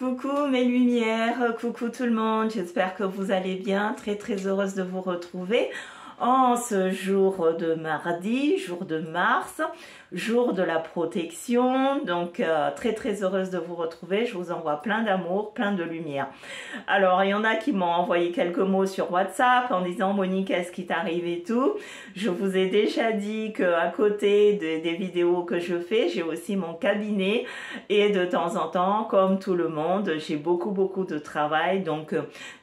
Coucou mes lumières, coucou tout le monde, j'espère que vous allez bien, très heureuse de vous retrouver en ce jour de mardi, jour de mars, jour de la protection, donc très heureuse de vous retrouver, je vous envoie plein d'amour, plein de lumière. Alors il y en a qui m'ont envoyé quelques mots sur WhatsApp en disant Monique, est-ce qui t'arrive et tout. Je vous ai déjà dit qu'à côté des vidéos que je fais, j'ai aussi mon cabinet et de temps en temps, comme tout le monde, j'ai beaucoup de travail, donc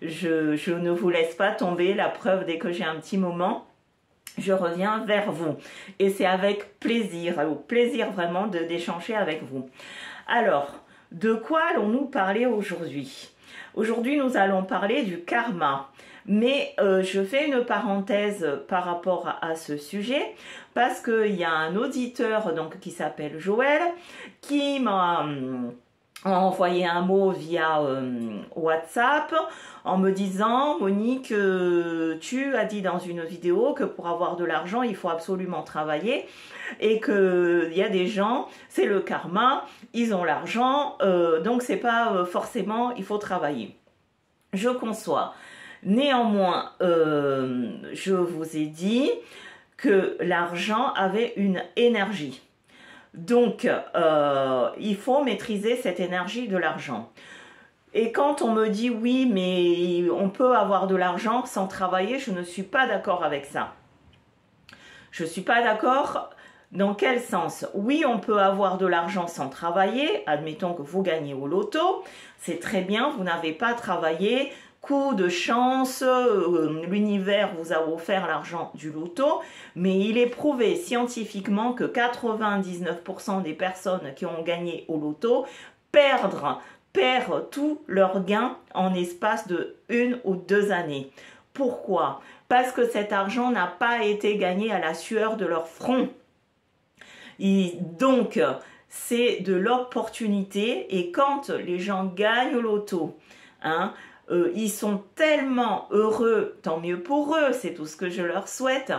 je ne vous laisse pas tomber, la preuve dès que j'ai un petit moment, je reviens vers vous et c'est avec plaisir, au plaisir vraiment d'échanger avec vous. Alors, de quoi allons-nous parler aujourd'hui? Aujourd'hui, nous allons parler du karma, mais je fais une parenthèse par rapport à ce sujet parce qu'il y a un auditeur donc, qui s'appelle Joël qui m'a envoyé un mot via WhatsApp en me disant Monique, tu as dit dans une vidéo que pour avoir de l'argent il faut absolument travailler et qu'il y a des gens, c'est le karma, ils ont l'argent, donc c'est pas forcément il faut travailler. Je conçois. Néanmoins, je vous ai dit que l'argent avait une énergie. Donc, il faut maîtriser cette énergie de l'argent. Et quand on me dit oui, mais on peut avoir de l'argent sans travailler, je ne suis pas d'accord avec ça. Je ne suis pas d'accord dans quel sens? Oui, on peut avoir de l'argent sans travailler. Admettons que vous gagnez au loto. C'est très bien, vous n'avez pas travaillé. Coup de chance, l'univers vous a offert l'argent du loto, mais il est prouvé scientifiquement que 99% des personnes qui ont gagné au loto perdent tous leurs gains en espace de 1 ou 2 années. Pourquoi? Parce que cet argent n'a pas été gagné à la sueur de leur front. Donc, c'est de l'opportunité et quand les gens gagnent au loto, ils sont tellement heureux, tant mieux pour eux, c'est tout ce que je leur souhaite,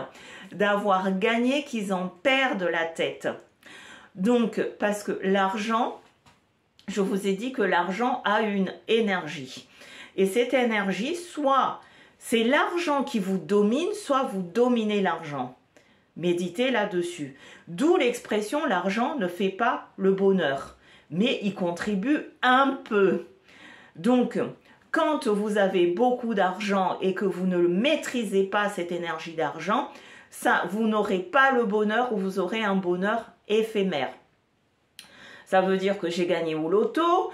d'avoir gagné qu'ils en perdent la tête. Donc, parce que l'argent, je vous ai dit que l'argent a une énergie. Et cette énergie, soit c'est l'argent qui vous domine, soit vous dominez l'argent. Méditez là-dessus. D'où l'expression « l'argent ne fait pas le bonheur », mais il contribue un peu. Donc, quand vous avez beaucoup d'argent et que vous ne maîtrisez pas cette énergie d'argent, ça, vous n'aurez pas le bonheur ou vous aurez un bonheur éphémère. Ça veut dire que j'ai gagné au loto,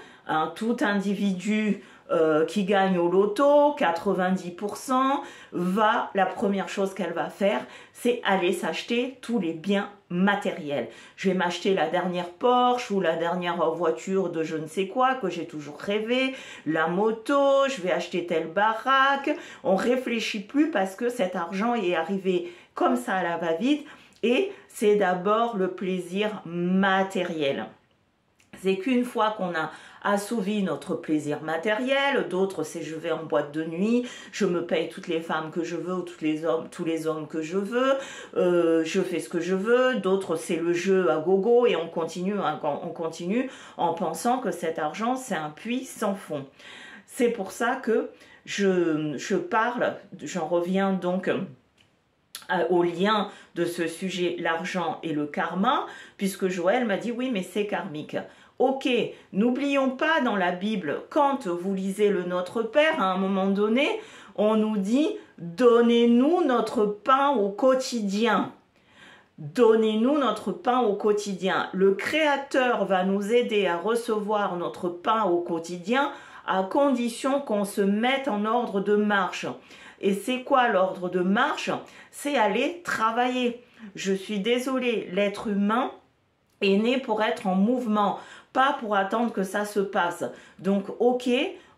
tout individu qui gagne au loto, 90%, la première chose qu'elle va faire, c'est aller s'acheter tous les biens matériels. Je vais m'acheter la dernière Porsche ou la dernière voiture de je ne sais quoi que j'ai toujours rêvé, la moto, je vais acheter telle baraque. On réfléchit plus parce que cet argent est arrivé comme ça à la va-vite et c'est d'abord le plaisir matériel. C'est qu'une fois qu'on a assouvi notre plaisir matériel, d'autres c'est je vais en boîte de nuit, je me paye toutes les femmes que je veux ou tous les hommes que je veux, je fais ce que je veux, d'autres c'est le jeu à gogo et on continue en pensant que cet argent c'est un puits sans fond. C'est pour ça que je parle, j'en reviens donc au lien de ce sujet, l'argent et le karma, puisque Joël m'a dit oui mais c'est karmique. Ok, n'oublions pas dans la Bible, quand vous lisez le Notre Père, à un moment donné, on nous dit « Donnez-nous notre pain au quotidien ». Donnez-nous notre pain au quotidien. Le Créateur va nous aider à recevoir notre pain au quotidien à condition qu'on se mette en ordre de marche. Et c'est quoi l'ordre de marche? C'est aller travailler. Je suis désolée, l'être humain est né pour être en mouvement, pas pour attendre que ça se passe. Donc, ok,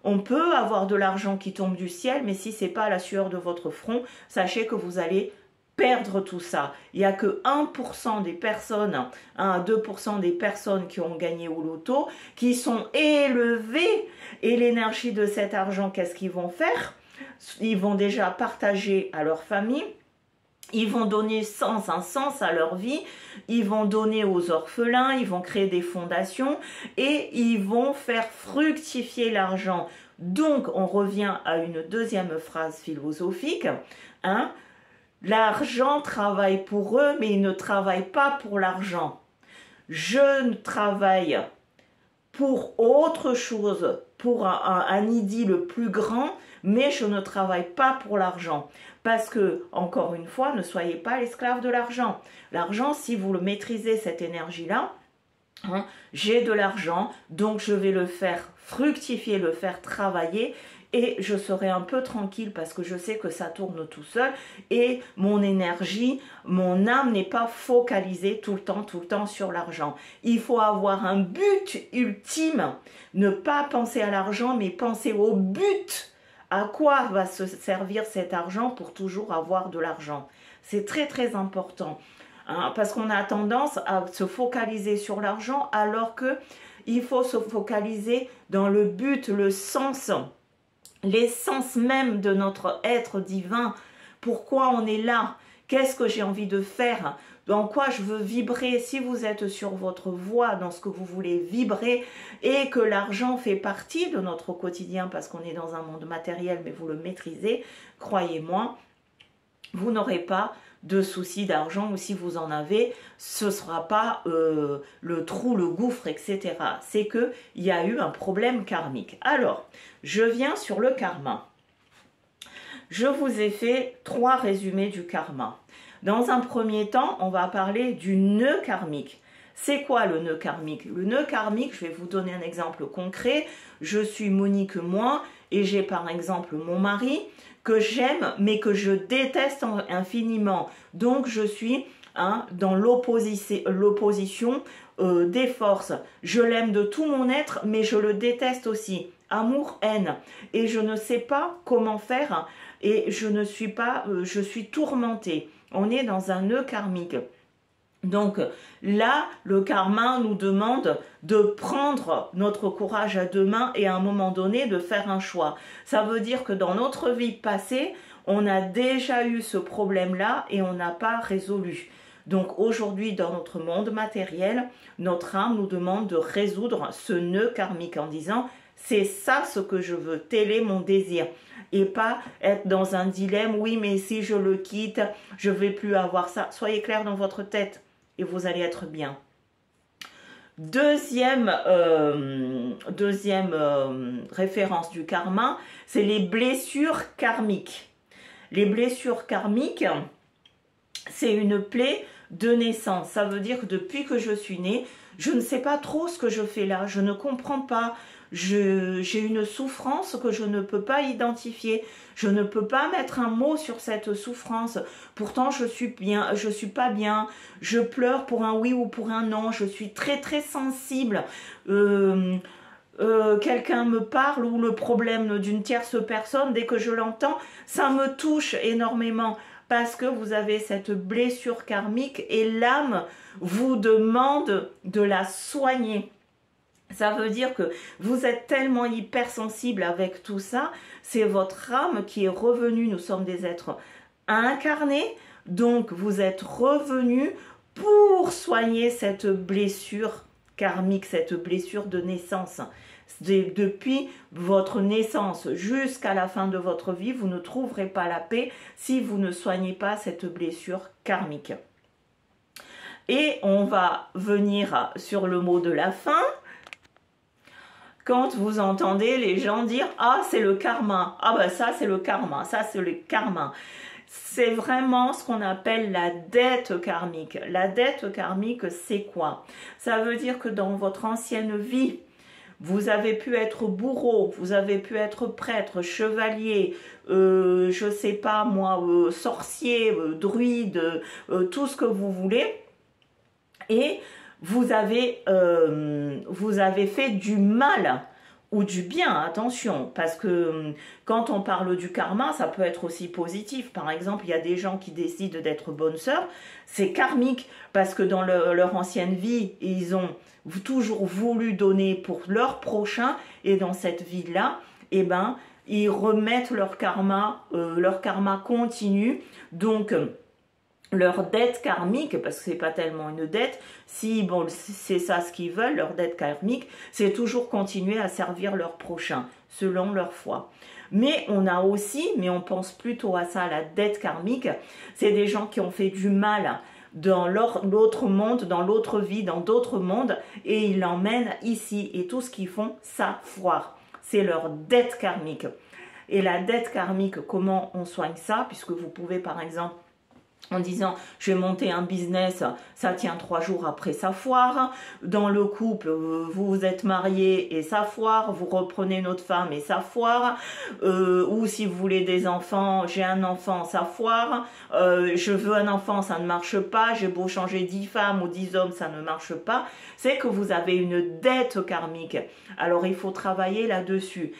on peut avoir de l'argent qui tombe du ciel, mais si ce n'est pas à la sueur de votre front, sachez que vous allez perdre tout ça. Il n'y a que 1% des personnes, 1 à 2% des personnes qui ont gagné au loto, qui sont élevées. Et l'énergie de cet argent, qu'est-ce qu'ils vont faire? Ils vont déjà partager à leur famille. Ils vont donner un sens à leur vie, ils vont donner aux orphelins, ils vont créer des fondations et ils vont faire fructifier l'argent. Donc, on revient à une deuxième phrase philosophique, hein. L'argent travaille pour eux, mais ils ne travaillent pas pour l'argent. Je travaille pour autre chose, pour un idylle plus grand, mais je ne travaille pas pour l'argent. Parce que, encore une fois, ne soyez pas l'esclave de l'argent. L'argent, si vous le maîtrisez, cette énergie-là, hein, j'ai de l'argent, donc je vais le faire fructifier, le faire travailler, et je serai un peu tranquille parce que je sais que ça tourne tout seul et mon énergie, mon âme n'est pas focalisée tout le temps sur l'argent. Il faut avoir un but ultime, ne pas penser à l'argent mais penser au but. À quoi va se servir cet argent pour toujours avoir de l'argent? C'est très très important, hein, parce qu'on a tendance à se focaliser sur l'argent alors que il faut se focaliser dans le but, le sens, l'essence même de notre être divin. Pourquoi on est là? Qu'est-ce que j'ai envie de faire? Dans quoi je veux vibrer? Si vous êtes sur votre voie, dans ce que vous voulez vibrer, et que l'argent fait partie de notre quotidien, parce qu'on est dans un monde matériel, mais vous le maîtrisez, croyez-moi, vous n'aurez pas de soucis d'argent, ou si vous en avez, ce ne sera pas le trou, le gouffre, etc. C'est qu'il y a eu un problème karmique. Alors, je viens sur le karma. Je vous ai fait 3 résumés du karma. Dans un premier temps, on va parler du nœud karmique. C'est quoi le nœud karmique? Le nœud karmique, je vais vous donner un exemple concret. Je suis Monique moi et j'ai par exemple mon mari que j'aime mais que je déteste infiniment. Donc je suis dans l'opposition des forces. Je l'aime de tout mon être mais je le déteste aussi. Amour-haine. Et je ne sais pas comment faire et je suis tourmentée. On est dans un nœud karmique. Donc là, le karma nous demande de prendre notre courage à 2 mains et à un moment donné de faire un choix. Ça veut dire que dans notre vie passée, on a déjà eu ce problème-là et on n'a pas résolu. Donc aujourd'hui, dans notre monde matériel, notre âme nous demande de résoudre ce nœud karmique en disant « c'est ça ce que je veux, tel est mon désir ». Et pas être dans un dilemme, oui mais si je le quitte, je ne vais plus avoir ça. Soyez clair dans votre tête et vous allez être bien. Deuxième référence du karma, c'est les blessures karmiques. Les blessures karmiques, c'est une plaie de naissance. Ça veut dire que depuis que je suis née, je ne sais pas trop ce que je fais là, je ne comprends pas. J'ai une souffrance que je ne peux pas identifier. Je ne peux pas mettre un mot sur cette souffrance. Pourtant, je suis bien, je suis pas bien. Je pleure pour un oui ou pour un non. Je suis très très sensible. Quelqu'un me parle ou le problème d'une tierce personne, dès que je l'entends, ça me touche énormément. Parce que vous avez cette blessure karmique et l'âme vous demande de la soigner. Ça veut dire que vous êtes tellement hypersensible avec tout ça, c'est votre âme qui est revenue, nous sommes des êtres incarnés, donc vous êtes revenus pour soigner cette blessure karmique, cette blessure de naissance. Depuis votre naissance jusqu'à la fin de votre vie, vous ne trouverez pas la paix si vous ne soignez pas cette blessure karmique. Et on va venir sur le mot de la fin. Quand vous entendez les gens dire « Ah, c'est le karma »,« Ah ben ça, c'est le karma »,« Ça, c'est le karma ». C'est vraiment ce qu'on appelle la dette karmique. La dette karmique, c'est quoi? Ça veut dire que dans votre ancienne vie, vous avez pu être bourreau, vous avez pu être prêtre, chevalier, je sais pas moi, sorcier, druide, tout ce que vous voulez. Et vous avez fait du mal ou du bien, attention, parce que quand on parle du karma, ça peut être aussi positif. Par exemple, il y a des gens qui décident d'être bonnes sœurs, c'est karmique, parce que dans leur ancienne vie, ils ont toujours voulu donner pour leur prochain, et dans cette vie-là, eh ben, ils remettent leur karma continue, donc leur dette karmique, parce que c'est pas tellement une dette, si bon c'est ça ce qu'ils veulent, leur dette karmique, c'est toujours continuer à servir leur prochain, selon leur foi. Mais on a aussi, mais on pense plutôt à ça, la dette karmique, c'est des gens qui ont fait du mal dans l'autre monde, dans l'autre vie, dans d'autres mondes, et ils l'emmènent ici, et tout ce qu'ils font, ça foire. C'est leur dette karmique. Et la dette karmique, comment on soigne ça? Puisque vous pouvez par exemple en disant je vais monter un business, ça tient 3 jours après ça foire. Dans le couple, vous vous êtes marié et ça foire, vous reprenez une autre femme et ça foire. Ou si vous voulez des enfants, j'ai un enfant, ça foire. Je veux un enfant, ça ne marche pas. J'ai beau changer 10 femmes ou 10 hommes, ça ne marche pas. C'est que vous avez une dette karmique. Alors il faut travailler là-dessus.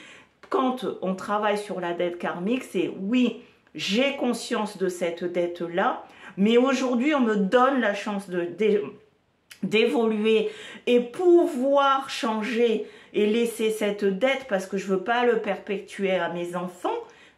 Quand on travaille sur la dette karmique, c'est oui, j'ai conscience de cette dette-là, mais aujourd'hui, on me donne la chance d'évoluer et pouvoir changer et laisser cette dette parce que je ne veux pas le perpétuer à mes enfants.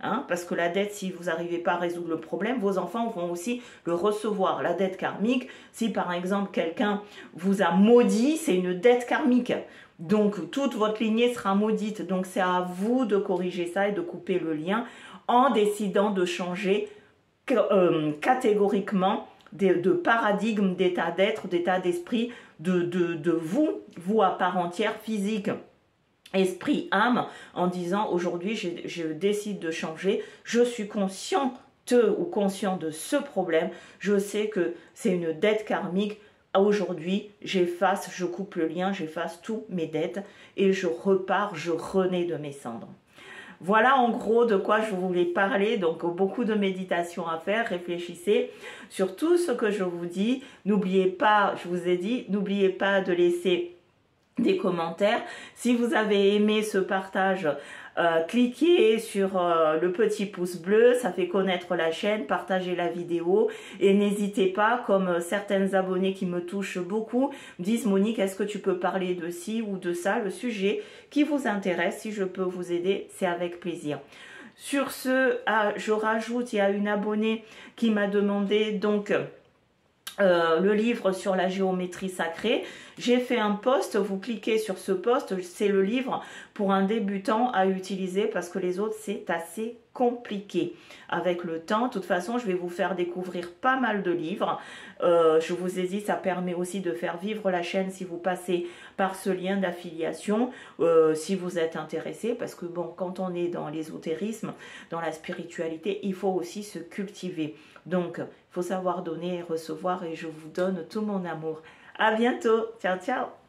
Hein, parce que la dette, si vous n'arrivez pas à résoudre le problème, vos enfants vont aussi le recevoir. La dette karmique, si par exemple quelqu'un vous a maudit, c'est une dette karmique. Donc toute votre lignée sera maudite. Donc c'est à vous de corriger ça et de couper le lien en décidant de changer catégoriquement de paradigme, d'état d'être, d'état d'esprit, de vous à part entière, physique, esprit, âme, en disant aujourd'hui je décide de changer, je suis consciente ou conscient de ce problème, je sais que c'est une dette karmique. Aujourd'hui, j'efface, je coupe le lien, j'efface tous mes dettes et je repars, je renais de mes cendres. Voilà en gros de quoi je voulais parler, donc beaucoup de méditation à faire, réfléchissez sur tout ce que je vous dis. N'oubliez pas, je vous ai dit, n'oubliez pas de laisser des commentaires. Si vous avez aimé ce partage, cliquez sur le petit pouce bleu, ça fait connaître la chaîne, partagez la vidéo et n'hésitez pas, comme certaines abonnés qui me touchent beaucoup, me disent Monique, est-ce que tu peux parler de ci ou de ça, le sujet qui vous intéresse, si je peux vous aider, c'est avec plaisir. Sur ce, je rajoute, il y a une abonnée qui m'a demandé donc le livre sur la géométrie sacrée. J'ai fait un post, vous cliquez sur ce post, c'est le livre pour un débutant à utiliser parce que les autres c'est assez compliqué avec le temps. De toute façon, je vais vous faire découvrir pas mal de livres. Je vous ai dit, ça permet aussi de faire vivre la chaîne si vous passez par ce lien d'affiliation, si vous êtes intéressé, parce que bon, quand on est dans l'ésotérisme, dans la spiritualité, il faut aussi se cultiver. Donc, il faut savoir donner et recevoir et je vous donne tout mon amour. À bientôt. Ciao, ciao.